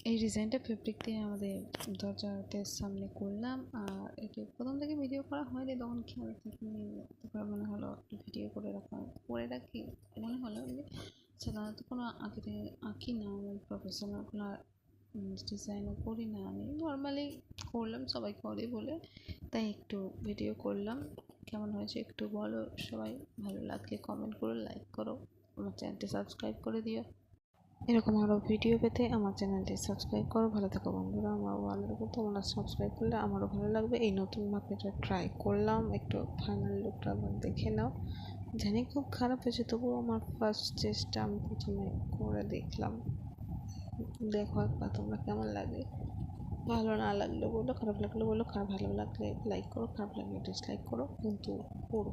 এই ডিজাইনটা ফেব্রিক দিয়ে আমাদের দরজাতে সামনে করলাম। আর এটি প্রথম থেকে ভিডিও করা হয়নি, তখন খেয়াল থাকিনি, তারপরে মনে হলো ভিডিও করে রাখি মনে হলো। সাধারণত কোনো আঁকি না, আমি প্রফেশনাল কোনো ডিজাইনও করি না, আমি নর্মালি করলাম, সবাই করে বলে তাই একটু ভিডিও করলাম। কেমন হয়েছে একটু বলো সবাই, ভালো লাগলে কমেন্ট করো, লাইক করো, আমার চ্যানেলটি সাবস্ক্রাইব করে দিও। এরকম আরও ভিডিও পেতে আমার চ্যানেলটি সাবস্ক্রাইব করো। ভালো থেকো বন্ধুরা, আমারও ভালো লাগবে, তোমরা সাবস্ক্রাইব করলে আমারও ভালো লাগবে। এই নতুনভাবে এটা ট্রাই করলাম, একটু ফাইনাল লুকটা আবার দেখে নাও। জানি খুব খারাপ হয়েছে, তবুও আমার ফার্স্ট চেষ্টা, আমি প্রথমে করে দেখলাম। দেখো একবার তোমরা কেমন লাগে। ভালো না লাগলে বলো, খারাপ লাগলে বলো, ভালো লাগলে লাইক করো, খারাপ লাগলে ডিসলাইক করো, কিন্তু করো।